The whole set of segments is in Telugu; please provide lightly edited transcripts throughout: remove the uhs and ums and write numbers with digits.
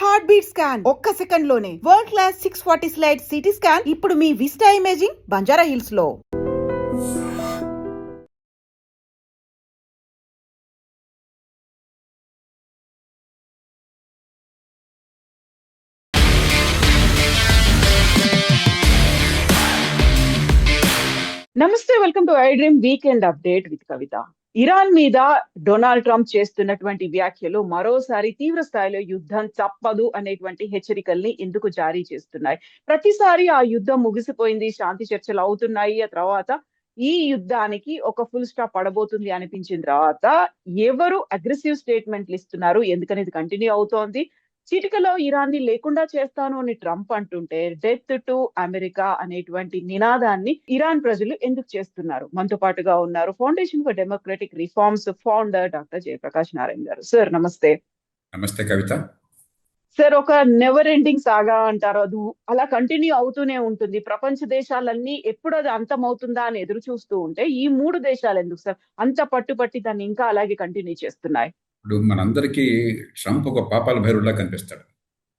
హార్ట్ బీట్ స్కాన్ ఒక్క సెకండ్ లోనే world class 640 slide CT scan ఇప్పుడు మీ విస్టా ఇమేజింగ్ బంజారా హిల్స్ లో. నమస్తే, welcome to I dream weekend update with Kavitha. Iran మీద డొనాల్డ్ ట్రంప్ చేస్తున్నటువంటి వ్యాఖ్యలు మరోసారి తీవ్ర స్థాయిలో యుద్ధం తప్పదు అనేటువంటి హెచ్చరికల్ని ఎందుకు జారీ చేస్తున్నాయి. ప్రతిసారి ఆ యుద్ధం ముగిసిపోయింది, శాంతి చర్చలు అవుతున్నాయి, ఆ తర్వాత ఈ యుద్ధానికి ఒక ఫుల్ స్టాప్ పడబోతుంది అనిపించిన తర్వాత ఎవరు అగ్రెసివ్ స్టేట్మెంట్లు ఇస్తున్నారు, ఎందుకని ఇది కంటిన్యూ అవుతోంది. చిటికలో ఇరాన్ ని లేకుండా చేస్తాను అని ట్రంప్ అంటుంటే డెత్ టు అమెరికా అనేటువంటి నినాదాన్ని ఇరాన్ ప్రజలు ఎందుకు చేస్తున్నారు? మనతో పాటుగా ఉన్నారు foundation for democratic reforms founder doctor Jayaprakash Narayana గారు. సార్ నమస్తే. నమస్తే కవిత. సార్, ఒక నెవర్ ఎండింగ్ సాగా అంటారు, అది అలా కంటిన్యూ అవుతూనే ఉంటుంది. ప్రపంచ దేశాలన్నీ ఎప్పుడు అది అంతమవుతుందా అని ఎదురు చూస్తూ ఉంటే ఈ మూడు దేశాలు ఎందుకు సార్ అంత పట్టుపట్టి దాన్ని ఇంకా అలాగే కంటిన్యూ చేస్తున్నాయి? ఇప్పుడు మనందరికీ ట్రంప్ ఒక పాపాల భైరుడిలా కనిపిస్తాడు.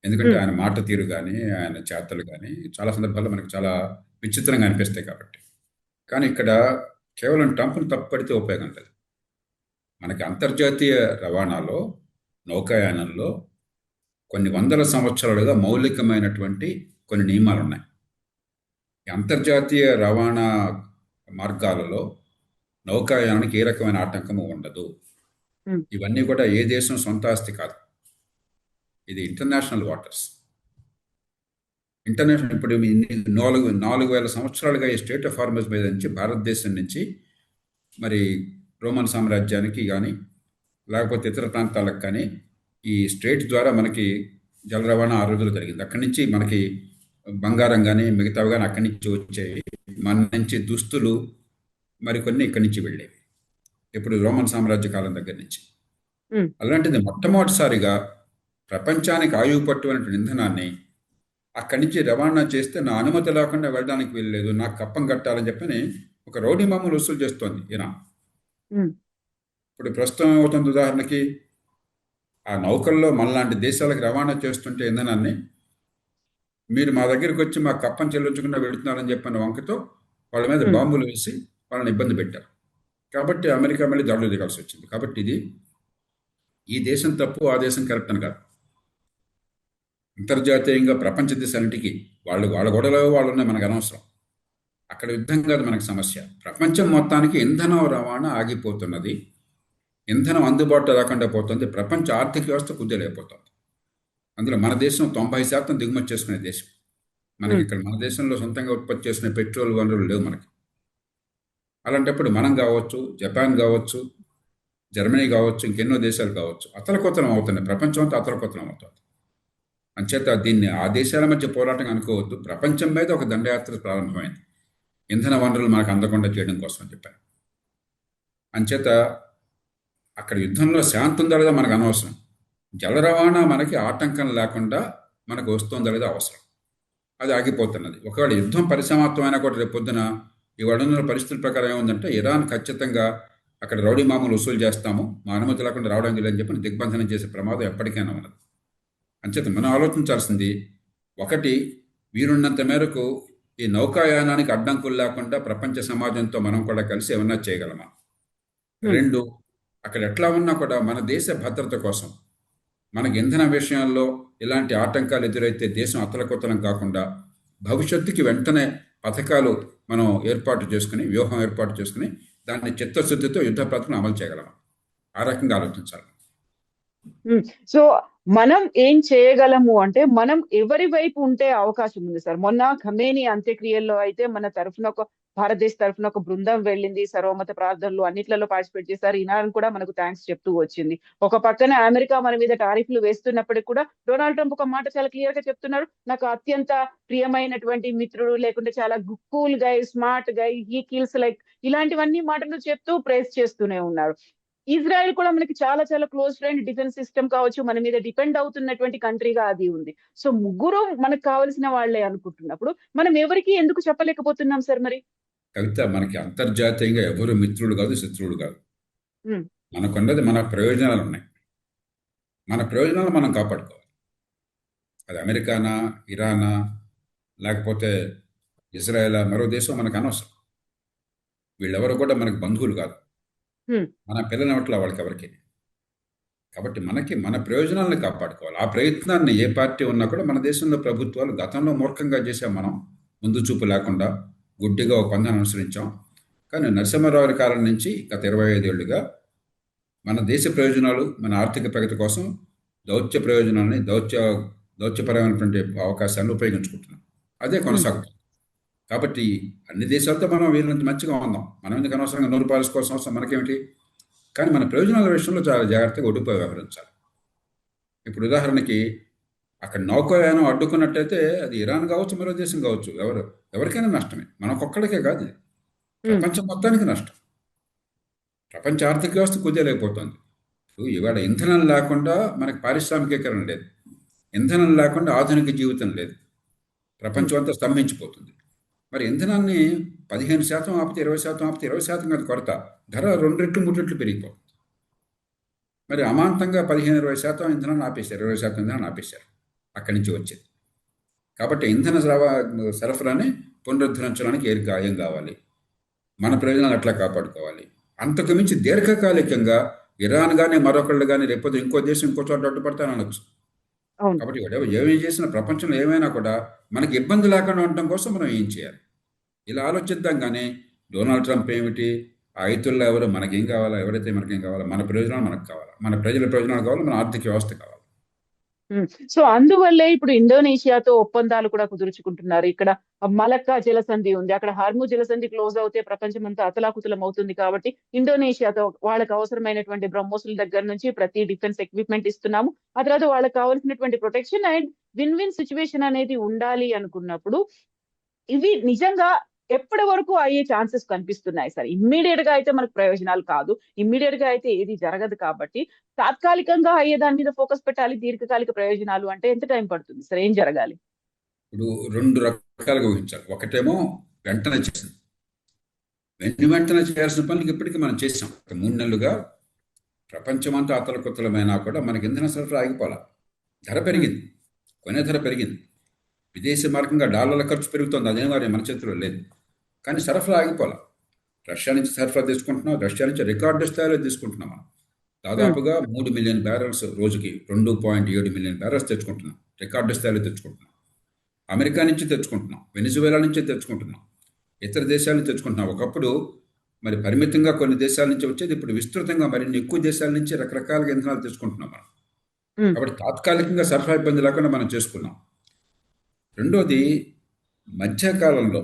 ఎందుకంటే ఆయన మాట తీరు కానీ ఆయన చేతలు కానీ చాలా సందర్భాల్లో మనకు చాలా విచిత్రంగా అనిపిస్తాయి కాబట్టి. కానీ ఇక్కడ కేవలం ట్రంప్ను తప్పుపడితే ఉపయోగం లేదు. మనకి అంతర్జాతీయ రవాణాలో, నౌకాయానంలో కొన్ని వందల సంవత్సరాలుగా మౌలికమైనటువంటి కొన్ని నియమాలు ఉన్నాయి. ఈ అంతర్జాతీయ రవాణా మార్గాలలో నౌకాయానానికి ఏ రకమైన ఆటంకము ఉండదు. ఇవన్నీ కూడా ఏ దేశం సొంత ఆస్తి కాదు, ఇది ఇంటర్నేషనల్ వాటర్స్. ఇంటర్నేషనల్ ఇప్పుడు 4,000 సంవత్సరాలుగా ఈ స్టేట్ ఆఫ్ హార్మజ్ మీద నుంచి భారతదేశం నుంచి మరి రోమన్ సామ్రాజ్యానికి కానీ లేకపోతే ఇతర ప్రాంతాలకు కానీ ఈ స్ట్రేట్ ద్వారా మనకి జల రవాణా ఆ రోజులు జరిగింది. అక్కడి నుంచి మనకి బంగారం కానీ మిగతావి కానీ అక్కడి నుంచి వచ్చేవి. మన నుంచి దుస్తులు మరికొన్ని ఇక్కడి నుంచి వెళ్ళేవి, ఇప్పుడు రోమన్ సామ్రాజ్య కాలం దగ్గర నుంచి. అలాంటిది మొట్టమొదటిసారిగా ప్రపంచానికి ఆయువు పట్టువైనటువంటి ఇంధనాన్ని అక్కడి నుంచి రవాణా చేస్తే నా అనుమతి లేకుండా వెళ్ళడానికి వెళ్ళలేదు, నాకు కప్పం కట్టాలని చెప్పని ఒక రౌడీ మామూలు వసూలు చేస్తోంది ఇరాన్. ఇప్పుడు ప్రస్తుతం అవుతుంది, ఉదాహరణకి ఆ నౌకల్లో మనలాంటి దేశాలకు రవాణా చేస్తుంటే ఇంధనాన్ని మీరు మా దగ్గరికి వచ్చి మా కప్పం చెల్లించకుండా వెళుతున్నారని చెప్పిన వంకతో వాళ్ళ మీద బాంబులు వేసి వాళ్ళని ఇబ్బంది పెట్టారు. కాబట్టి అమెరికా మళ్ళీ దాడులు దిగాల్సి వచ్చింది. కాబట్టి ఇది ఈ దేశం తప్పు, ఆ దేశం కరెక్ట్ అని కాదు. అంతర్జాతీయంగా ప్రపంచ దేశాలన్నిటికీ వాళ్ళ గొడవలో వాళ్ళు ఉన్నాయి, మనకు అనవసరం. అక్కడ యుద్ధం కాదు మనకు సమస్య. ప్రపంచం మొత్తానికి ఇంధనం రవాణా ఆగిపోతున్నది, ఇంధనం అందుబాటులో రాకుండా పోతుంది, ప్రపంచ ఆర్థిక వ్యవస్థ కుదేలైపోతుంది. అందులో మన దేశం 90% దిగుమతి చేసుకునే దేశం. మనకి ఇక్కడ మన దేశంలో సొంతంగా ఉత్పత్తి చేసిన పెట్రోల్ వనరులు లేవు మనకి. అలాంటప్పుడు మనం కావచ్చు, జపాన్ కావచ్చు, జర్మనీ కావచ్చు, ఇంకెన్నో దేశాలు కావచ్చు, అతలకొతలం అవుతున్నాయి. ప్రపంచం అంతా అతలకొతలం అవుతుంది. అంచేత దీన్ని ఆ దేశాల మధ్య పోరాటం అనుకోవద్దు. ప్రపంచం మీద ఒక దండయాత్ర ప్రారంభమైంది, ఇంధన వనరులు మనకు అందకుండా చేయడం కోసం అని చెప్పాను. అంచేత అక్కడ యుద్ధంలో శాంతి ఉందా లేదా మనకు అనవసరం, జల రవాణా మనకి ఆటంకం లేకుండా మనకు వస్తుందా లేదా అవసరం. అది ఆగిపోతున్నది. ఒకవేళ యుద్ధం పరిసమాప్తమైనా కూడా రేపు పొద్దున ఈ వడనున్న పరిస్థితుల ప్రకారం ఏముందంటే ఇరాన్ ఖచ్చితంగా అక్కడ రౌడీ మామూలు వసూలు చేస్తాము, మా అనుమతి లేకుండా రావడం లేదని చెప్పి దిగ్బంధనం చేసే ప్రమాదం ఎప్పటికైనా ఉన్నది. అంచేత మనం ఆలోచించాల్సింది, ఒకటి, వీరున్నంత మేరకు ఈ నౌకాయానానికి అడ్డంకులు లేకుండా ప్రపంచ సమాజంతో మనం కూడా కలిసి ఏమన్నా చేయగలమా. రెండు, అక్కడ ఎట్లా ఉన్నా కూడా మన దేశ భద్రత కోసం మనకి ఇంధన విషయాల్లో ఇలాంటి ఆటంకాలు ఎదురైతే దేశం అతలకొతలం కాకుండా భవిష్యత్తుకి వెంటనే పథకాలు మనం ఏర్పాటు చేసుకుని, వ్యూహం ఏర్పాటు చేసుకుని దాన్ని చిత్తశుద్ధితో యుద్ధ ప్రాంతం అమలు చేయగలమా, ఆ రకంగా ఆలోచించాలి. సో మనం ఏం చేయగలము అంటే మనం ఎవరి వైపు ఉంటే అవకాశం ఉంది సార్? మొన్న ఖమేనీ అంత్యక్రియల్లో అయితే మన తరఫున భారతదేశ తరఫున ఒక బృందం వెళ్ళింది, సర్వమత ప్రార్థనలు అన్నిట్లలో పార్టిసిపేట్ చేశారు. ఇరాన్ కూడా మనకు థ్యాంక్స్ చెప్తూ వచ్చింది. ఒక పక్కన అమెరికా మన మీద టారిఫ్లు వేస్తున్నప్పటికీ కూడా డొనాల్డ్ ట్రంప్ ఒక మాట చాలా క్లియర్ గా చెప్తున్నారు, నాకు అత్యంత ప్రియమైనటువంటి మిత్రుడు, లేకుంటే చాలా cool guy, smart guy, he kills like, ఇలాంటివన్నీ మాటలు చెప్తూ ప్రేస్ చేస్తూనే ఉన్నారు. ఇజ్రాయెల్ కూడా మనకి చాలా చాలా క్లోజ్ ఫ్రెండ్, డిఫెన్స్ సిస్టమ్ కావచ్చు, మన మీద డిపెండ్ అవుతున్నటువంటి కంట్రీగా అది ఉంది. సో ముగ్గురు మనకు కావలసిన వాళ్లే అనుకుంటున్నప్పుడు మనం ఎవరికి ఎందుకు చెప్పలేకపోతున్నాం సార్? మరి కవిత, మనకి అంతర్జాతీయంగా ఎవరు మిత్రుడు కాదు, శత్రువుడు కాదు. మనకున్నది మన ప్రయోజనాలు ఉన్నాయి, మన ప్రయోజనాలు మనం కాపాడుకోవాలి. అది అమెరికానా, ఇరానా, లేకపోతే ఇజ్రాయెలా, మరో దేశం మనకు అనవసరం. వీళ్ళెవరు కూడా మనకు బంధువులు కాదు. హ్మ్. మన పిల్లనవట్ల వాళ్ళకెవరికి. కాబట్టి మనకి మన ప్రయోజనాలను కాపాడుకోవాలి. ఆ ప్రయత్నాన్ని ఏ పార్టీ ఉన్నా కూడా మన దేశంలో ప్రభుత్వాలు గతంలో మూర్ఖంగా చేశాం మనం. ముందు చూపు లేకుండా గుడ్డిగా ఒక పందాన్ని అనుసరించాం. కానీ నరసింహారావు గారి కాలం నుంచి గత 25 ఏళ్లుగా మన దేశ ప్రయోజనాలు, మన ఆర్థిక ప్రగతి కోసం దౌత్య ప్రయోజనాలని, దౌత్యపరమైనటువంటి అవకాశాలను ఉపయోగించుకుంటున్నాం. అదే హ్మ్. కొనసాగుతుంది. కాబట్టి అన్ని దేశాలతో మనం వీళ్ళంత మంచిగా ఉందాం. మనం ఎందుకు అనవసరంగా నోరు పారేసుకోవాల్సిన అవసరం మనకేమిటి? కానీ మన ప్రయోజనాల విషయంలో చాలా జాగ్రత్తగా ఒడ్డుపై వ్యవహరించాలి. ఇప్పుడు ఉదాహరణకి అక్కడ నౌకాయానం అడ్డుకున్నట్టయితే అది ఇరాన్ కావచ్చు, మరో దేశం కావచ్చు, ఎవరికైనా నష్టమే. మనకొక్కడికే కాదు ఇది. హ్మ్. ప్రపంచం మొత్తానికి నష్టం. ప్రపంచ ఆర్థిక వ్యవస్థ కుదేలైపోతుంది. ఇప్పుడు ఇవాళ ఇంధనం లేకుండా మనకి పారిశ్రామికీకరణ లేదు. ఇంధనం లేకుండా ఆధునిక జీవితం లేదు. హ్మ్. ప్రపంచం అంతా స్తంభించిపోతుంది. మరి ఇంధనాన్ని 15% ఆపితే 20% ఆపితే 20% కాదు కొరత. ధర 2 రెట్లు 3 రెట్లు పెరిగిపోతుంది. మరి అమాంతంగా 15-20% ఇంధనాన్ని ఆపేశారు. 20% ఇంధనాన్ని ఆపేశారు. అక్కడి నుంచి వచ్చేది. కాబట్టి ఇంధన సరఫరాని పునరుద్ధరించడానికి ఏం కావాలి? మన ప్రయోజనాలు ఎట్లా కాపాడుకోవాలి? అంతకు మించి దీర్ఘకాలికంగా ఇరాన్ కానీ, మరొకళ్ళు కానీ, లేకపోతే ఇంకో దేశం ఇంకో చోట అడ్డుపడతానని అనొచ్చు. అవును. కాబట్టి ఏమేం చేసినా ప్రపంచంలో ఏమైనా కూడా మనకి ఇబ్బంది లేకుండా ఉండటం కోసం మనం ఏం చేయాలి? ఇలా ఆలోచిద్దాం. కానీ డొనాల్డ్ ట్రంప్ ఏమిటి, ఆ ఐతుల్లో ఎవరు, మనకేం కావాలా, ఎవరైతే మనకేం కావాలా, మన ప్రయోజనాలు మనకు కావాలా, మన ప్రజల ప్రయోజనాలు కావాలి, మన ఆర్థిక వ్యవస్థ కావాలి. సో అందువల్లే ఇప్పుడు ఇండోనేషియాతో ఒప్పందాలు కూడా కుదుర్చుకుంటున్నారు. ఇక్కడ మలక్కా జలసంధి ఉంది. అక్కడ హార్ముజ్ జలసంధి క్లోజ్ అవుతే ప్రపంచం అంతా అతలాకుతలం అవుతుంది కాబట్టి ఇండోనేషియాతో వాళ్ళకి అవసరమైనటువంటి బ్రహ్మోసుల దగ్గర నుంచి ప్రతి డిఫెన్స్ ఎక్విప్మెంట్ ఇస్తున్నాము. ఆ తర్వాత వాళ్ళకి కావాల్సినటువంటి protection and win win situation అనేది ఉండాలి అనుకున్నప్పుడు ఇవి నిజంగా ఎప్పటి వరకు అయ్యే ఛాన్సెస్ కనిపిస్తున్నాయి సార్? ఇమ్మీడియేట్ గా అయితే మనకు ప్రయోజనాలు కాదు. ఇమ్మీడియేట్ గా అయితే ఏది జరగదు కాబట్టి తాత్కాలికంగా అయ్యే దాని మీద ఫోకస్ పెట్టాలి. దీర్ఘకాలిక ప్రయోజనాలు అంటే ఎంత టైం పడుతుంది సార్? ఏం జరగాలి? ఇప్పుడు 2 రకాలుగా ఊహించాలి. ఒకటేమో వెంటనే చేసింది. వెంటనే చేయాల్సిన పనులకి ఇప్పటికీ మనం చేసాం. 3 నెలలుగా ప్రపంచమంతా అతలకుతలమైనా కూడా మనకి ఇంధన సరఫరా ఆగిపోలా. ధర పెరిగింది. కొనే ధర పెరిగింది. విదేశీ మార్గంగా డాలర్ల ఖర్చు పెరుగుతుంది. అదేం వారి మన చేతిలో లేదు. కానీ సరఫరా ఆగిపోలా. రష్యా నుంచి సరఫరా తీసుకుంటున్నాం. రష్యా నుంచి రికార్డు స్థాయిలో తీసుకుంటున్నాం మనం. దాదాపుగా 3 మిలియన్ బ్యారెల్స్ రోజుకి 2.7 మిలియన్ బ్యారెల్స్ తెచ్చుకుంటున్నాం. రికార్డు స్థాయిలో తెచ్చుకుంటున్నాం. అమెరికా నుంచి తెచ్చుకుంటున్నాం. వెనిజువేలా నుంచి తెచ్చుకుంటున్నాం. ఇతర దేశాల నుంచి తెచ్చుకుంటున్నాం. ఒకప్పుడు మరి పరిమితంగా కొన్ని దేశాల నుంచి వచ్చేది, ఇప్పుడు విస్తృతంగా మరిన్ని ఎక్కువ దేశాల నుంచి రకరకాలుగా ఇంధనాలు తెచ్చుకుంటున్నాం మనం. కాబట్టి తాత్కాలికంగా సరఫరా ఇబ్బంది లేకుండా మనం చేసుకున్నాం. రెండోది, మధ్యకాలంలో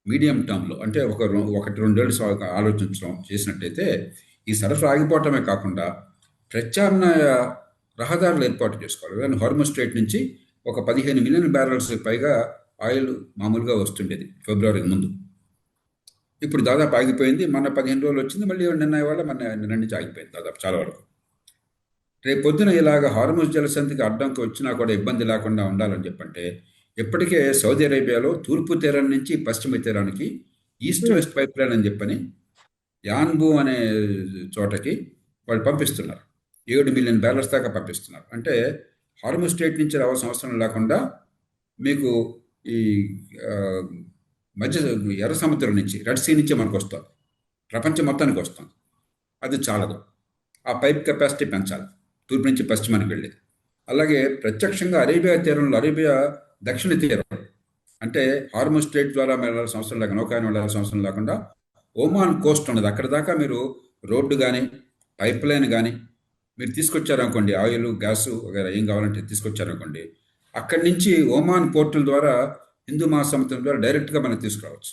మీడియం టర్మ్లో అంటే 1-2 ఏళ్ళు ఆలోచించడం చేసినట్టయితే ఈ సరఫరా ఆగిపోవటమే కాకుండా ప్రత్యామ్నాయ రహదారులు ఏర్పాటు చేసుకోవాలి. కానీ హార్ముజ్ స్ట్రైట్ నుంచి ఒక 15 మిలియన్ బ్యారెల్స్ పైగా ఆయిల్ మామూలుగా వస్తుండేది ఫిబ్రవరికి ముందు. ఇప్పుడు దాదాపు ఆగిపోయింది. మన 15 రోజులు వచ్చింది. మళ్ళీ నిన్న ఇవాళ నిన్న నుంచి ఆగిపోయింది దాదాపు చాలా వరకు. రేపు పొద్దున ఇలాగ హార్ముజ్ జలసంధికి అడ్డంకి వచ్చినా కూడా ఇబ్బంది లేకుండా ఉండాలని చెప్పంటే ఇప్పటికే సౌదీ అరేబియాలో తూర్పు తీరం నుంచి పశ్చిమ తీరానికి ఈస్ట్ వెస్ట్ పైప్ లైన్ అని చెప్పని యాన్బు అనే చోటకి వాళ్ళు పంపిస్తున్నారు. 7 మిలియన్ బ్యారెల్స్ దాకా పంపిస్తున్నారు. అంటే హార్ముజ్ స్ట్రైట్ నుంచి రావాల్సిన అవసరం లేకుండా మీకు ఈ మధ్య ఎర్ర సముద్రం నుంచి, రెడ్ సీ నుంచి మనకు వస్తుంది. ప్రపంచం మొత్తానికి వస్తుంది. అది చాలదు. ఆ పైప్ కెపాసిటీ పెంచాలి. తూర్పు నుంచి పశ్చిమానికి వెళ్ళేది. అలాగే ప్రత్యక్షంగా అరేబియా తీరంలో, అరేబియా దక్షిణ తీరం అంటే హార్ముజ్ స్ట్రైట్ ద్వారా వెళ్ళాల్సిన అవసరం లేకుండా, నౌకాయానం వెళ్ళాల్సిన అవసరం లేకుండా ఒమాన్ కోస్ట్ ఉన్నది. అక్కడ దాకా మీరు రోడ్డు కానీ పైప్ లైన్ కానీ మీరు తీసుకొచ్చారనుకోండి, ఆయిల్ గ్యాసు వగైరా ఏం కావాలంటే తీసుకొచ్చారనుకోండి, అక్కడి నుంచి ఒమాన్ పోర్టుల ద్వారా హిందూ మహాసముద్రం ద్వారా డైరెక్ట్గా మనం తీసుకురావచ్చు.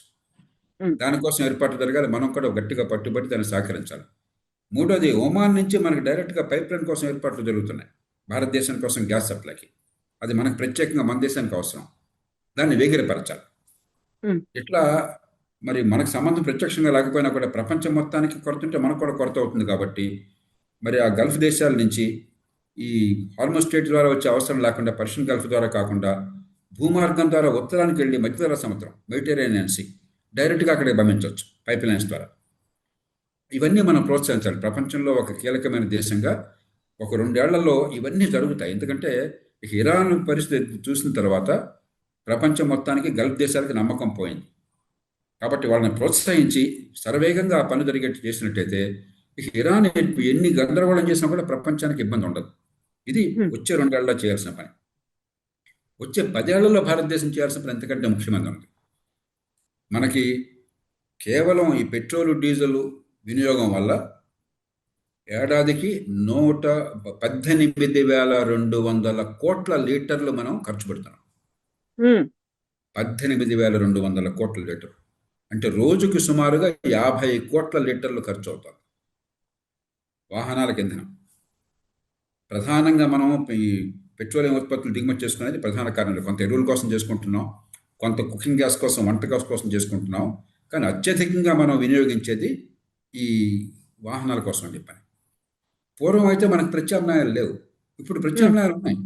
దానికోసం ఏర్పాటు జరగాలి. మనం కూడా గట్టిగా పట్టుబట్టి దాన్ని సహకరించాలి. మూడోది, ఒమాన్ నుంచి మనకి డైరెక్ట్గా పైప్ లైన్ కోసం ఏర్పాట్లు జరుగుతున్నాయి భారతదేశం కోసం గ్యాస్ సప్లైకి. అది మనకు ప్రత్యేకంగా మన దేశానికి అవసరం. దాన్ని వేగిరపరచాలి. ఇట్లా మరి మనకు సంబంధం ప్రత్యక్షంగా లేకపోయినా కూడా ప్రపంచం మొత్తానికి కొరత ఉంటే మనకు కూడా కొరత అవుతుంది. కాబట్టి మరి ఆ గల్ఫ్ దేశాల నుంచి ఈ హార్ముజ్ స్ట్రైట్ ద్వారా వచ్చే అవసరం లేకుండా పర్షియన్ గల్ఫ్ ద్వారా కాకుండా భూమార్గం ద్వారా ఉత్తరానికి వెళ్ళి మధ్యధరా సముద్రం, మెడిటరేనియన్ సీ డైరెక్ట్గా అక్కడికి పంపించవచ్చు పైప్ లైన్స్ ద్వారా. ఇవన్నీ మనం ప్రోత్సహించాలి. ప్రపంచంలో ఒక కీలకమైన దేశంగా ఒక 2 ఏళ్లలో ఇవన్నీ జరుగుతాయి. ఎందుకంటే ఇక ఇరాన్ పరిస్థితి చూసిన తర్వాత ప్రపంచం మొత్తానికి గల్ఫ్ దేశాలకి నమ్మకం పోయింది. కాబట్టి వాళ్ళని ప్రోత్సహించి శరవేగంగా ఆ పనులు జరిగేట్టు చేసినట్టయితే ఇక ఇరాన్ ఎన్ని గందరగోళం చేసినా కూడా ప్రపంచానికి ఇబ్బంది ఉండదు. ఇది వచ్చే 2 ఏళ్లలో చేయాల్సిన పని. వచ్చే 10 ఏళ్లలో భారతదేశం చేయాల్సిన పని ఎంతకంటే ముఖ్యమైనది ఉంది. మనకి కేవలం ఈ పెట్రోలు డీజిల్ వినియోగం వల్ల ఏడాదికి 118,200 కోట్ల లీటర్లు మనం ఖర్చు పెడుతున్నాం. 18,200 కోట్ల లీటర్లు అంటే రోజుకి సుమారుగా 50 కోట్ల లీటర్లు ఖర్చు అవుతుంది వాహనాలకు ఇంధనం. ప్రధానంగా మనం ఈ పెట్రోలియం ఉత్పత్తులు దిగుమతి చేసుకునేది ప్రధాన కారణాలు. కొంత ఎరువుల కోసం చేసుకుంటున్నాం, కొంత కుకింగ్ గ్యాస్ కోసం, వంట గ్యాస్ కోసం చేసుకుంటున్నాం. కానీ అత్యధికంగా మనం వినియోగించేది ఈ వాహనాల కోసం అని చెప్పాను. పూర్వం అయితే మనకు ప్రత్యామ్నాయాలు లేవు, ఇప్పుడు ప్రత్యామ్నాయాలు ఉన్నాయి.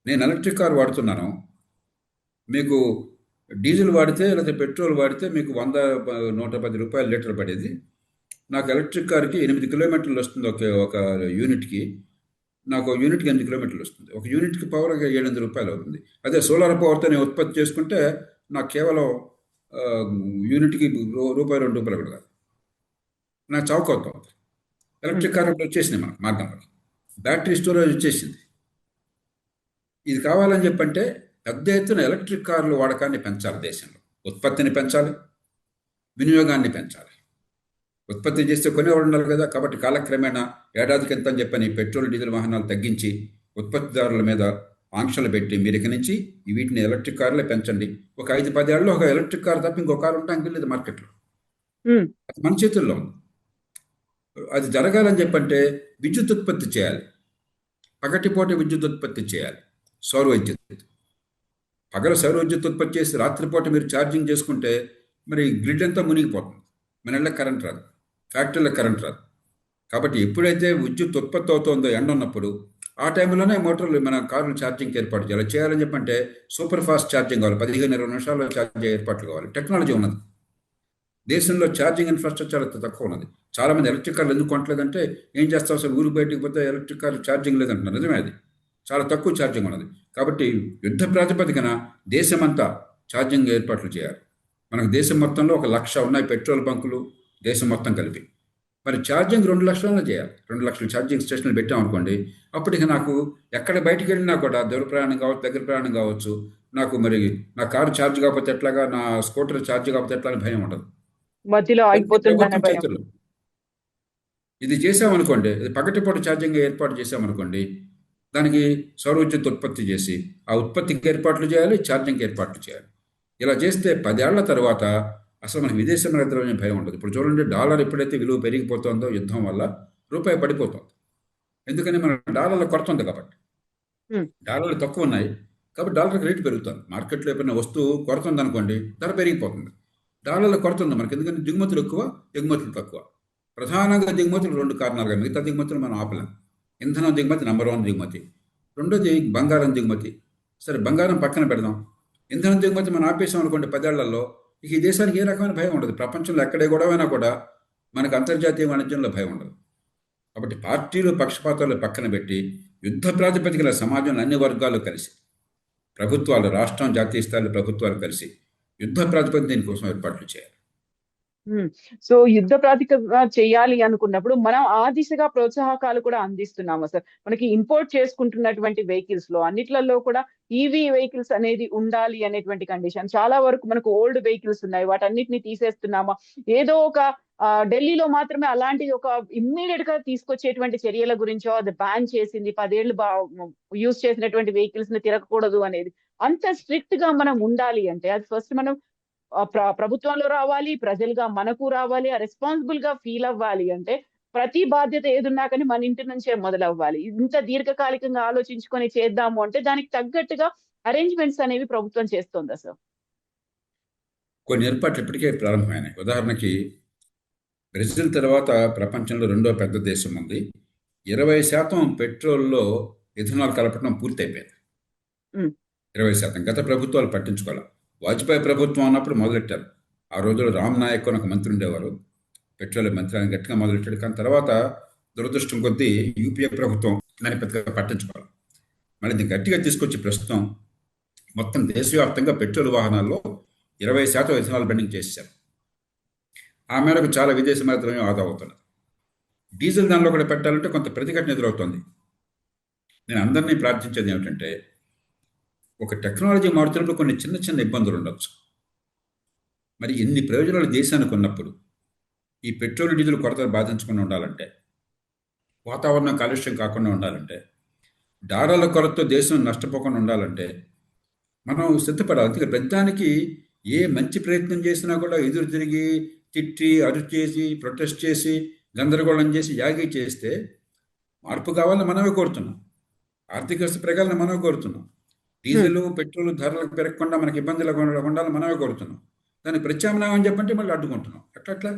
నేను ఎలక్ట్రిక్ కార్ వాడుతున్నాను. మీకు డీజిల్ వాడితే లేకపోతే పెట్రోల్ వాడితే మీకు 100-110 రూపాయలు లీటర్ పడేది. నాకు ఎలక్ట్రిక్ కార్కి 8 కిలోమీటర్లు వస్తుంది. ఒక యూనిట్కి నాకు యూనిట్కి 8 కిలోమీటర్లు వస్తుంది. ఒక యూనిట్కి పవర్ 700 రూపాయలు అవుతుంది. అదే సోలార్ పవర్తో నేను ఉత్పత్తి చేసుకుంటే నాకు కేవలం యూనిట్కి రూపాయి 2 రూపాయలు కూడా కాదు, నాకు చౌక అవుతుంది. ఎలక్ట్రిక్ కార్ ఇప్పుడు వచ్చేసింది మనకు మార్గంలో, బ్యాటరీ స్టోరేజ్ వచ్చేసింది. ఇది కావాలని చెప్పంటే పెద్ద ఎత్తున ఎలక్ట్రిక్ కార్ల వాడకాన్ని పెంచాలి. దేశంలో ఉత్పత్తిని పెంచాలి, వినియోగాన్ని పెంచాలి. ఉత్పత్తి చేస్తే కొనేవాడు ఉండాలి కదా. కాబట్టి కాలక్రమేణా ఏడాదికి ఎంత అని చెప్పని పెట్రోల్ డీజిల్ వాహనాలు తగ్గించి ఉత్పత్తిదారుల మీద ఆంక్షలు పెట్టి మీరు ఇక నుంచి వీటిని ఎలక్ట్రిక్ కార్లే పెంచండి. ఒక 5-10 ఏళ్ళలో ఒక ఎలక్ట్రిక్ కార్ తప్ప ఇంకో కారు ఉండడానికి లేదు మార్కెట్లో. అది మన చేతుల్లో ఉంది. అది జరగాలని చెప్పంటే విద్యుత్ ఉత్పత్తి చేయాలి, పగటిపూట విద్యుత్ ఉత్పత్తి చేయాలి. సౌర విద్యుత్ పగల సౌర విద్యుత్ ఉత్పత్తి చేసి రాత్రిపూట మీరు ఛార్జింగ్ చేసుకుంటే మరి గ్రిడ్ అంతా మునిగిపోతుంది. మన ఇళ్ళకి కరెంట్ రాదు, ఫ్యాక్టరీలకు కరెంట్ రాదు. కాబట్టి ఎప్పుడైతే విద్యుత్ ఉత్పత్తి అవుతుందో ఎండ ఉన్నప్పుడు ఆ టైంలోనే మోటార్లు మన కార్లు ఛార్జింగ్కి ఏర్పాటు చేయాలి. చేయాలని చెప్పంటే సూపర్ ఫాస్ట్ ఛార్జింగ్ కావాలి, 15-20 నిమిషాల్లో ఛార్జ్ ఏర్పాట్లు కావాలి. టెక్నాలజీ ఉన్నది దేశంలో, ఛార్జింగ్ ఇన్ఫ్రాస్ట్రక్చర్ చాలా తక్కువ ఉన్నది. చాలామంది ఎలక్ట్రిక్ కార్లు ఎందుకు కొనట్లేదంటే ఏం చేస్తాం అసలు ఊరు బయటికి పోతే ఎలక్ట్రిక్ కార్లు ఛార్జింగ్ లేదంటున్నారు. నిజమే, అది చాలా తక్కువ ఛార్జింగ్ ఉన్నది. కాబట్టి యుద్ధ ప్రాతిపదికన దేశమంతా ఛార్జింగ్ ఏర్పాట్లు చేయాలి. మనకు దేశం మొత్తంలో 1,00,000 ఉన్నాయి పెట్రోల్ బంకులు, దేశం మొత్తం కలిపి. మరి ఛార్జింగ్ 2 లక్షలైనా చేయాలి. 2 లక్షల ఛార్జింగ్ స్టేషన్లు పెట్టామనుకోండి, అప్పటికి నాకు ఎక్కడ బయటికి వెళ్ళినా కూడా దూర ప్రయాణం కావచ్చు, దగ్గర ప్రయాణం కావచ్చు, నాకు మరి నా కారు ఛార్జ్ కాకపోతే ఎట్లాగా, నా స్కూటర్ ఛార్జ్ కాకపోతే ఎట్లా అని భయం ఉండదు. మధ్యలో ఆగిపోతుందనే భయం. చేతుల్లో ఇది చేసామనుకోండి, పగటిపూట ఛార్జింగ్ ఏర్పాటు చేసామనుకోండి, దానికి సౌర విద్యుత్ ఉత్పత్తి చేసి ఆ ఉత్పత్తికి ఏర్పాట్లు చేయాలి, ఛార్జింగ్కి ఏర్పాట్లు చేయాలి. ఇలా చేస్తే 10 ఏళ్ల తర్వాత అసలు మనకి విదేశీ నగరం భయం ఉండదు. ఇప్పుడు చూడండి, డాలర్ ఎప్పుడైతే విలువ పెరిగిపోతుందో యుద్ధం వల్ల రూపాయి పడిపోతుంది. ఎందుకని మన డాలర్ల కొరత ఉంది కాబట్టి. డాలర్లు తక్కువ ఉన్నాయి కాబట్టి డాలర్కి రేటు పెరుగుతుంది. మార్కెట్లో ఎప్పుడైనా వస్తువు కొరత ఉందనుకోండి, ధర పెరిగిపోతుంది. డాలర్ల కొరత ఉంది మనకి, ఎందుకంటే దిగుమతులు ఎక్కువ, ఎగుమతులు తక్కువ. ప్రధానంగా దిగుమతులు 2 కారణాలుగా, మిగతా దిగుమతులు మనం ఆపలేం. ఇంధనం దిగుమతి నెంబర్ 1 దిగుమతి, రెండోది బంగారం దిగుమతి. సరే, బంగారం పక్కన పెడదాం. ఇంధనం దిగుమతి మనం ఆపేసాం అనుకోండి 10 ఏళ్లలో, ఇక ఈ దేశానికి ఏ రకమైన భయం ఉండదు. ప్రపంచంలో ఎక్కడే గొడవైనా కూడా మనకు అంతర్జాతీయ వాణిజ్యంలో భయం ఉండదు. కాబట్టి పార్టీలు పక్షపాతాలు పక్కన పెట్టి యుద్ధ ప్రాతిపదికన సమాజంలో అన్ని వర్గాలు కలిసి, ప్రభుత్వాలు, రాష్ట్రం, జాతీయ స్థాయి ప్రభుత్వాలు కలిసి యుద్ధ ప్రాతిపదికన దీనికోసం ఏర్పాట్లు చేయాలి. సో యుద్ధ ప్రాతిపదికగా చేయాలి అనుకున్నప్పుడు మనం ఆ దిశగా ప్రోత్సాహకాలు కూడా అందిస్తున్నాము సార్. మనకి ఇంపోర్ట్ చేసుకుంటున్నటువంటి వెహికల్స్ లో అన్నిట్లలో కూడా ఈవీ వెహికల్స్ అనేది ఉండాలి అనేటువంటి కండిషన్. చాలా వరకు మనకు ఓల్డ్ వెహికల్స్ ఉన్నాయి, వాటన్నిటిని తీసేస్తున్నామా? ఏదో ఒక ఢిల్లీలో మాత్రమే అలాంటి ఒక ఇమ్మీడియట్ గా తీసుకొచ్చేటువంటి చర్యల గురించో అది బ్యాన్ చేసింది, 10 ఏళ్ళు యూజ్ చేసినటువంటి వెహికల్స్ ని తిరగకూడదు అనేది. అంత స్ట్రిక్ట్ గా మనం ఉండాలి అంటే అది ఫస్ట్ మనం ప్రభుత్వంలో రావాలి, ప్రజలుగా మనకు రావాలి, రెస్పాన్సిబుల్ గా ఫీల్ అవ్వాలి. అంటే ప్రతి బాధ్యత ఏదున్నా కానీ మన ఇంటి నుంచే మొదలవ్వాలి. ఇంత దీర్ఘకాలికంగా ఆలోచించుకొని చేద్దాము అంటే దానికి తగ్గట్టుగా అరేంజ్మెంట్స్ అనేవి ప్రభుత్వం చేస్తోందా సార్? కొన్ని ఏర్పాట్లు ఇప్పటికే ప్రారంభమైనాయి. ఉదాహరణకి బ్రెజిల్ తర్వాత ప్రపంచంలో 2వ పెద్ద దేశం ఉంది. 20% పెట్రోల్లో ఇథనాల్ కలపడం పూర్తయిపోయింది. 20%. గత ప్రభుత్వాలు పట్టించుకోవాలి. వాజ్పేయి ప్రభుత్వం అన్నప్పుడు మొదలెట్టారు. ఆ రోజుల్లో రామ్ నాయక్ అని ఒక మంత్రి ఉండేవారు, పెట్రోలియం మంత్రి, ఆయన గట్టిగా మొదలెట్టాడు. కానీ తర్వాత దురదృష్టం కొద్దీ యూపీఏ ప్రభుత్వం దాన్ని పెద్దగా పట్టించుకోవాలి. మళ్ళీ దీన్ని గట్టిగా తీసుకొచ్చి ప్రస్తుతం మొత్తం దేశవ్యాప్తంగా పెట్రోల్ వాహనాల్లో 20% ఇథనాల్ బ్లెండింగ్ చేశారు. ఆ మేరకు చాలా విదేశీ మాత్రమే ఆదా అవుతున్నది. డీజిల్ దానిలో కూడా పెట్టాలంటే కొంత ప్రతిఘటన ఎదురవుతుంది. నేను అందరినీ ప్రార్థించేది ఏమిటంటే, ఒక టెక్నాలజీ మారుతున్నప్పుడు కొన్ని చిన్న చిన్న ఇబ్బందులు ఉండొచ్చు. మరి ఎన్ని ప్రయోజనాలు దేశానికి ఉన్నప్పుడు ఈ పెట్రోల్ డీజిల్ కొరత బాధించకుండా ఉండాలంటే, వాతావరణం కాలుష్యం కాకుండా ఉండాలంటే, డాలర్ల కొరతతో దేశం నష్టపోకుండా ఉండాలంటే మనం సిద్ధపడాలి. అందుకే ప్రతిదానికి ఏ మంచి ప్రయత్నం చేసినా కూడా ఎదురు తిరిగి తిట్టి అరుచి చేసి ప్రొటెస్ట్ చేసి గందరగోళం చేసి యాగి చేస్తే మార్పు కావాలని మనమే కోరుతున్నాం. ఆర్థిక వ్యవస్థ పెరగాలని మనమే కోరుతున్నాం. డీజిల్ పెట్రోల్ ధరలకు పెరగకుండా మనకి ఇబ్బందులు ఉండాలని మనమే కోరుతున్నాం. దానికి ప్రత్యామ్నాయం అని చెప్పంటే మళ్ళీ అడ్డుకుంటున్నాం. ఎట్లా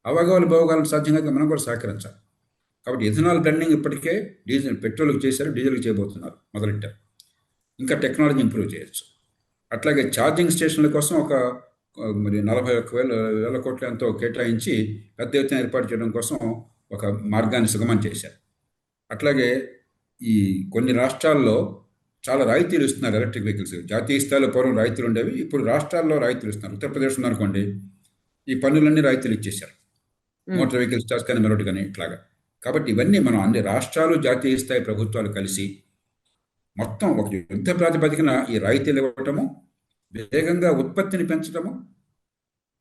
అవగాహన భోగాలను సాధ్యం కాక మనం కూడా సహకరించాలి. కాబట్టి ఇథనాల్ బ్లెండింగ్ ఇప్పటికే పెట్రోల్కి చేశారు, డీజిల్కి చేయబోతున్నారు, మొదలెట్టారు. ఇంకా టెక్నాలజీ ఇంప్రూవ్ చేయొచ్చు. అట్లాగే ఛార్జింగ్ స్టేషన్ల కోసం మరి 41,000 కోట్ల ఎంతో కేటాయించి పెద్ద ఎత్తున ఏర్పాటు చేయడం కోసం ఒక మార్గాన్ని సుగమం చేశారు. అట్లాగే ఈ కొన్ని రాష్ట్రాల్లో చాలా రాయితీలు ఇస్తున్నారు ఎలక్ట్రిక్ వెహికల్స్. జాతీయ స్థాయిలో పూర్వం రాయితీలు ఉండేవి, ఇప్పుడు రాష్ట్రాల్లో రాయితీలు ఇస్తున్నారు. ఉత్తరప్రదేశ్ ఉందనుకోండి, ఈ పన్నులన్నీ రాయితీలు ఇచ్చేశారు, మోటార్ వెహికల్స్ ట్యాక్స్ కానీ మరొకటి కానీ ఇట్లాగా. కాబట్టి ఇవన్నీ మనం అన్ని రాష్ట్రాలు జాతీయ స్థాయి ప్రభుత్వాలు కలిసి మొత్తం ఒక యుద్ధ ప్రాతిపదికన ఈ రాయితీలు ఇవ్వటము, వేగంగా ఉత్పత్తిని పెంచడము.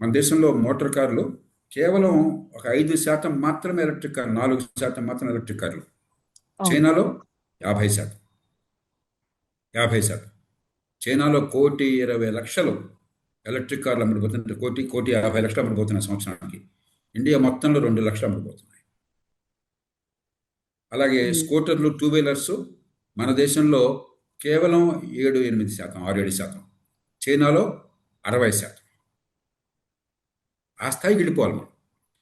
మన దేశంలో మోటార్ కార్లు కేవలం ఒక 5% మాత్రమే ఎలక్ట్రిక్ కార్లు, 4% మాత్రం ఎలక్ట్రిక్ కార్లు. చైనాలో 50%. చైనాలో 1,20,00,000 ఎలక్ట్రిక్ కార్లు అమ్ముడుపోతుంటే 1,50,00,000 అమ్ముడుపోతున్నాయి సంవత్సరానికి. ఇండియా మొత్తంలో 2 లక్షలు అమ్ముడుపోతున్నాయి. అలాగే స్కూటర్లు, 2 వీలర్స్ మన దేశంలో కేవలం 7-8%, 6-7%. చైనాలో 60%. ఆ స్థాయికి వెళ్ళిపోవాలి మనం.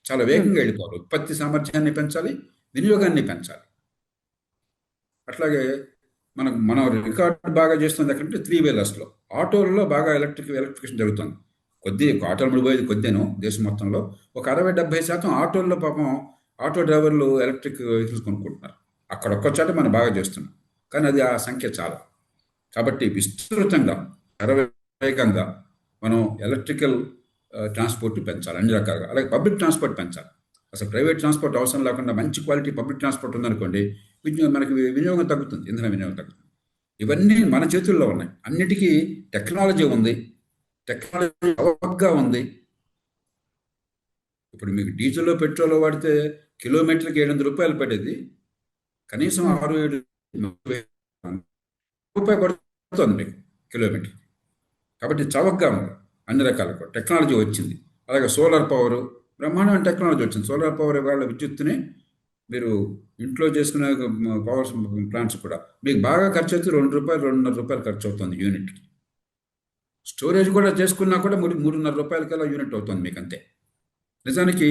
చాలా వేగంగా వెళ్ళిపోవాలి. ఉత్పత్తి సామర్థ్యాన్ని పెంచాలి, వినియోగాన్ని పెంచాలి. అట్లాగే మనం రికార్డు బాగా చేస్తుంది ఎక్కడంటే 3 వీలర్స్లో. ఆటోలలో బాగా ఎలక్ట్రిఫికేషన్ జరుగుతుంది. ఆటోలు ముడిపోయేది కొద్దిను దేశం మొత్తంలో. ఒక 60-70% ఆటోల్లో పాపం ఆటో డ్రైవర్లు ఎలక్ట్రిక్ వెహికల్స్ కొనుక్కుంటున్నారు. అక్కడ ఒక్క చోట మనం బాగా చేస్తున్నాం, కానీ అది ఆ సంఖ్య చాలా. కాబట్టి విస్తృతంగా వేగంగా మనం ఎలక్ట్రికల్ ట్రాన్స్పోర్ట్ పెంచాలి అన్ని రకాలుగా. అలాగే పబ్లిక్ ట్రాన్స్పోర్ట్ పెంచాలి. అసలు ప్రైవేట్ ట్రాన్స్పోర్ట్ అవసరం లేకుండా మంచి క్వాలిటీ పబ్లిక్ ట్రాన్స్పోర్ట్ ఉందనుకోండి, మనకి వినియోగం తగ్గుతుంది, ఇంధన వినియోగం తగ్గుతుంది. ఇవన్నీ మన చేతుల్లో ఉన్నాయి. అన్నిటికీ టెక్నాలజీ ఉంది, టెక్నాలజీ అవగా ఉంది. ఇప్పుడు మీకు డీజిల్లో పెట్రోల్ వాడితే కిలోమీటర్కి 700 రూపాయలు పడేది కనీసం 6-7 రూపాయలు పడుతుంది మీకు కిలోమీటర్. కాబట్టి చవకగా ఉంది. అన్ని రకాల టెక్నాలజీ వచ్చింది. అలాగే సోలార్ పవర్, బ్రహ్మాండమైన టెక్నాలజీ వచ్చింది. సోలార్ పవర్ వాళ్ళ విద్యుత్తుని మీరు ఇంట్లో చేసుకునే పవర్ ప్లాంట్స్ కూడా మీకు బాగా ఖర్చు అయితే ₹2-2.5 ఖర్చు అవుతుంది యూనిట్కి. స్టోరేజ్ కూడా చేసుకున్నా కూడా ₹3.5 యూనిట్ అవుతుంది మీకు అంతే. నిజానికి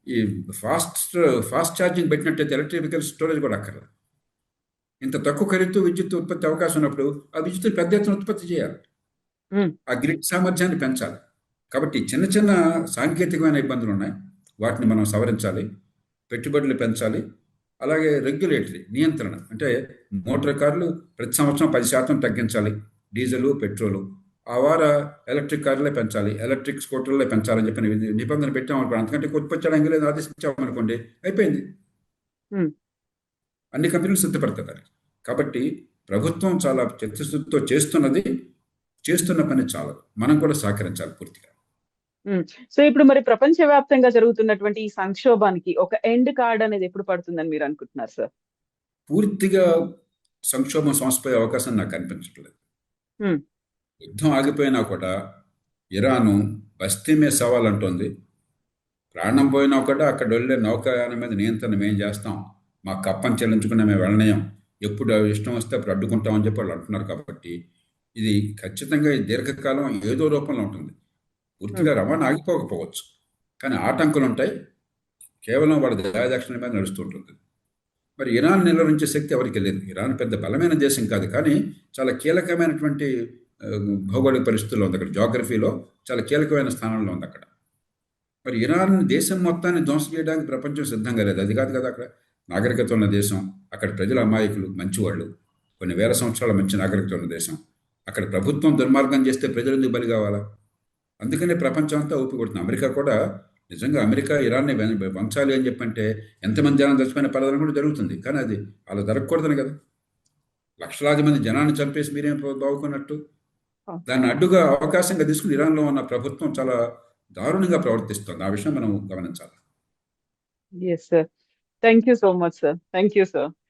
ఈ ఫాస్ట్ ఛార్జింగ్ పెట్టినట్టయితే ఎలక్ట్రిక్ వెహికల్ స్టోరేజ్ కూడా అక్కర్లేదు. ఇంత తక్కువ ఖరీదుతో విద్యుత్ ఉత్పత్తి అవకాశం ఉన్నప్పుడు ఆ విద్యుత్ పెద్ద ఎత్తున ఉత్పత్తి చేయాలి, ఆ గ్రిడ్ సామర్థ్యాన్ని పెంచాలి. కాబట్టి చిన్న చిన్న సాంకేతికమైన ఇబ్బందులు ఉన్నాయి, వాటిని మనం సవరించాలి, పెట్టుబడులు పెంచాలి. అలాగే రెగ్యులేటరీ నియంత్రణ, అంటే మోటార్ కార్లు ప్రతి సంవత్సరం 10% తగ్గించాలి, డీజిల్ పెట్రోలు. ఆ వార ఎలక్ట్రిక్ కార్లే పెంచాలి, ఎలక్ట్రిక్ స్కూటర్లే పెంచాలని చెప్పిన నిబంధన పెట్టామనుకోండి. అంతకంటే ఉత్పత్తి చేయడానికి లేదు, ఆదేశించామనుకోండి, అయిపోయింది. అన్ని కంపెనీలు సిద్ధపడతారు. కాబట్టి ప్రభుత్వం చాలా చిత్తశుద్ధితో చేస్తున్న పని చాలదు, మనం కూడా సహకరించాలి పూర్తిగా. సో ఇప్పుడు మరి ప్రపంచవ్యాప్తంగా జరుగుతున్నటువంటి ఈ సంక్షోభానికి ఒక ఎండ్ కార్డ్ అనేది ఎప్పుడు పడుతుందని మీరు అనుకుంటున్నారు సార్? పూర్తిగా సంక్షోభం సమస్యపోయే అవకాశం నాకు కనిపించట్లేదు. యుద్ధం ఆగిపోయినా కూడా ఇరాను బస్తీ మీద సవాల్ అంటోంది. ప్రాణం పోయినా కూడా అక్కడ వెళ్ళే నౌకాయానం మీద నియంత్రణ మేము చేస్తాం, మా కప్పని చెల్లించుకునే మేము వెళ్ళనయం, ఎప్పుడు ఇష్టం వస్తే అప్పుడు అడ్డుకుంటామని చెప్పి వాళ్ళు అంటున్నారు. కాబట్టి ఇది ఖచ్చితంగా దీర్ఘకాలం ఏదో రూపంలో ఉంటుంది. పూర్తిగా రవాణా ఆగిపోకపోవచ్చు, కానీ ఆటంకులు ఉంటాయి. కేవలం వాళ్ళ దయాదక్షిణ మీద నడుస్తుంటుంది. మరి ఇరాన్ నిలువరించే శక్తి ఎవరికి లేదు. ఇరాన్ పెద్ద బలమైన దేశం కాదు, కానీ చాలా కీలకమైనటువంటి భౌగోళిక పరిస్థితుల్లో ఉంది. అక్కడ జాగ్రఫీలో చాలా కీలకమైన స్థానంలో ఉంది అక్కడ. మరి ఇరాన్ దేశం మొత్తాన్ని ధ్వంసం చేయడానికి ప్రపంచం సిద్ధంగా లేదు. అది కాదు కదా, అక్కడ నాగరికత ఉన్న దేశం, అక్కడ ప్రజల అమాయకులు, మంచివాళ్ళు. కొన్ని వేల సంవత్సరాల మంచి నాగరికత ఉన్న దేశం. అక్కడ ప్రభుత్వం దుర్మార్గం చేస్తే ప్రజలు ఎందుకు బలి కావాలా? అందుకనే ప్రపంచం అంతా ఊపికొడుతుంది. అమెరికా కూడా నిజంగా అమెరికా ఇరాన్ని వంచాలి అని చెప్పంటే ఎంతమంది జనం చచ్చిపోయిన పర్వాలని కూడా జరుగుతుంది. కానీ అది అలా జరగకూడదని కదా. లక్షలాది మంది జనాన్ని చంపేసి మీరేం బాగుకున్నట్టు? దాన్ని అడ్డుగా అవకాశంగా తీసుకుని ఇరాన్లో ఉన్న ప్రభుత్వం చాలా దారుణంగా ప్రవర్తిస్తుంది. ఆ విషయం మనం గమనించాలి. Yes, sir. Thank you so much, sir. Thank you, sir.